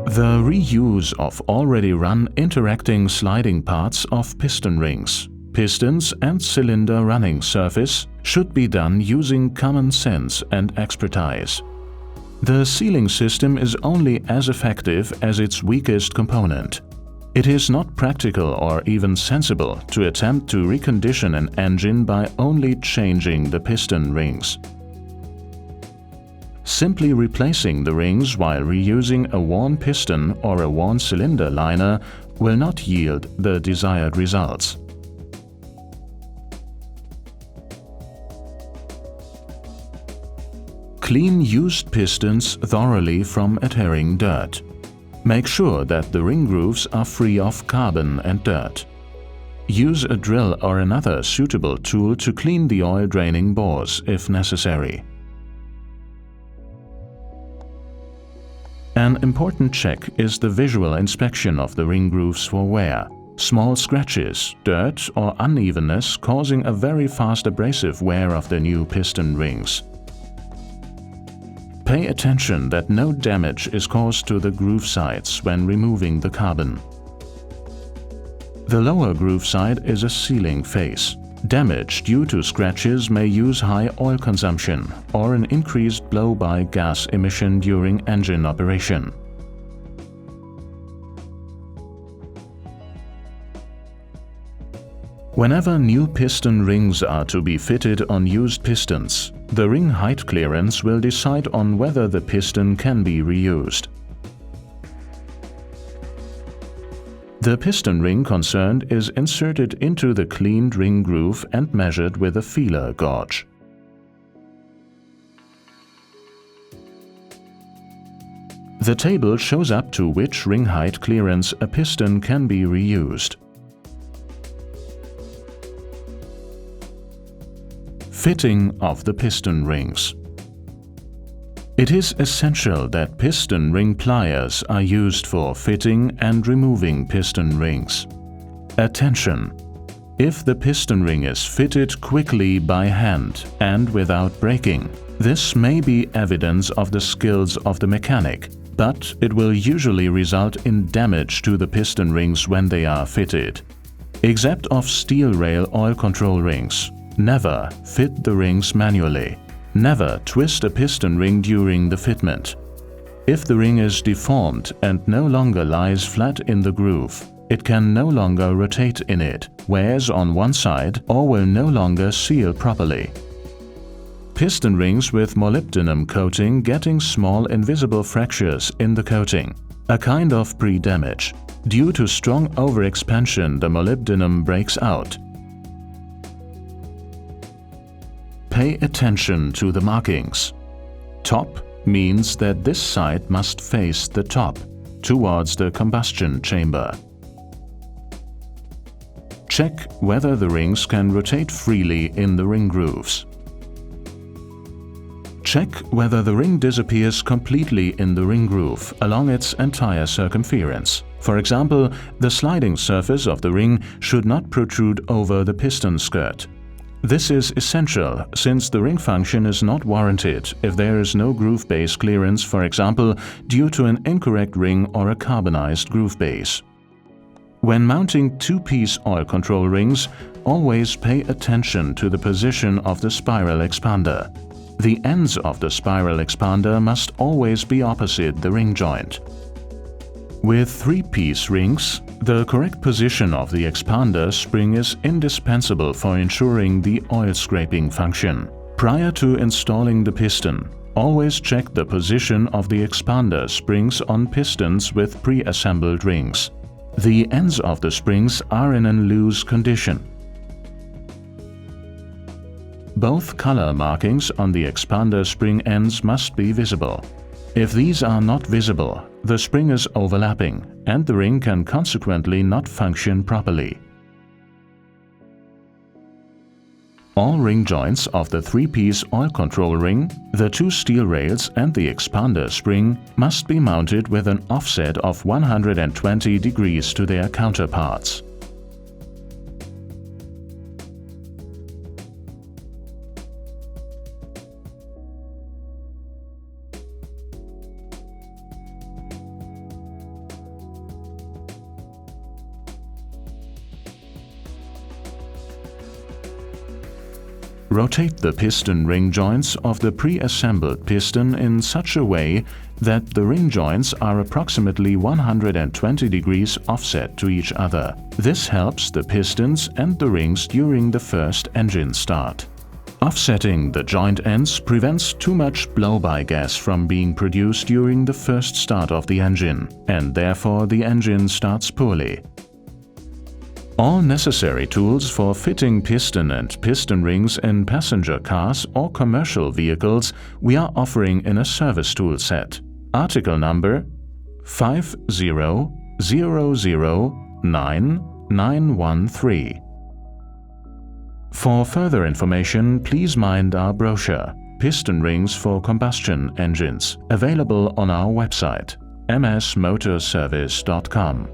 The reuse of already run interacting sliding parts of piston rings, pistons and cylinder running surface should be done using common sense and expertise. The sealing system is only as effective as its weakest component. It is not practical or even sensible to attempt to recondition an engine by only changing the piston rings. Simply replacing the rings while reusing a worn piston or a worn cylinder liner will not yield the desired results. Clean used pistons thoroughly from adhering dirt. Make sure that the ring grooves are free of carbon and dirt. Use a drill or another suitable tool to clean the oil-draining bores if necessary. An important check is the visual inspection of the ring grooves for wear. Small scratches, dirt or unevenness causing a very fast abrasive wear of the new piston rings. Pay attention that no damage is caused to the groove sides when removing the carbon. The lower groove side is a sealing phase. Damage due to scratches may use high oil consumption or an increased blow-by gas emission during engine operation. Whenever new piston rings are to be fitted on used pistons, the ring height clearance will decide on whether the piston can be reused. The piston ring concerned is inserted into the cleaned ring groove and measured with a feeler gauge. The table shows up to which ring height clearance a piston can be reused. Fitting of the piston rings. It is essential that piston ring pliers are used for fitting and removing piston rings. Attention! If the piston ring is fitted quickly by hand and without breaking, this may be evidence of the skills of the mechanic, but it will usually result in damage to the piston rings when they are fitted. Except of steel rail oil control rings, never fit the rings manually. Never twist a piston ring during the fitment. If the ring is deformed and no longer lies flat in the groove, it can no longer rotate in it, wears on one side, or will no longer seal properly. Piston rings with molybdenum coating getting small invisible fractures in the coating, a kind of pre-damage. Due to strong overexpansion, the molybdenum breaks out. Pay attention to the markings. Top means that this side must face the top, towards the combustion chamber. Check whether the rings can rotate freely in the ring grooves. Check whether the ring disappears completely in the ring groove along its entire circumference. For example, the sliding surface of the ring should not protrude over the piston skirt. This is essential since the ring function is not warranted if there is no groove base clearance, for example, due to an incorrect ring or a carbonized groove base. When mounting two-piece oil control rings, always pay attention to the position of the spiral expander. The ends of the spiral expander must always be opposite the ring joint. With three-piece rings, the correct position of the expander spring is indispensable for ensuring the oil scraping function. Prior to installing the piston, always check the position of the expander springs on pistons with pre-assembled rings. The ends of the springs are in a loose condition. Both color markings on the expander spring ends must be visible. If these are not visible, the spring is overlapping and the ring can consequently not function properly. All ring joints of the 3-piece oil control ring, the 2 steel rails and the expander spring must be mounted with an offset of 120 degrees to their counterparts. Rotate the piston ring joints of the pre-assembled piston in such a way that the ring joints are approximately 120 degrees offset to each other. This helps the pistons and the rings during the first engine start. Offsetting the joint ends prevents too much blow-by gas from being produced during the first start of the engine, and therefore the engine starts poorly. All necessary tools for fitting piston and piston rings in passenger cars or commercial vehicles we are offering in a service tool set. Article number 500099913. For further information, please mind our brochure, Piston Rings for Combustion Engines, available on our website, msmotorservice.com.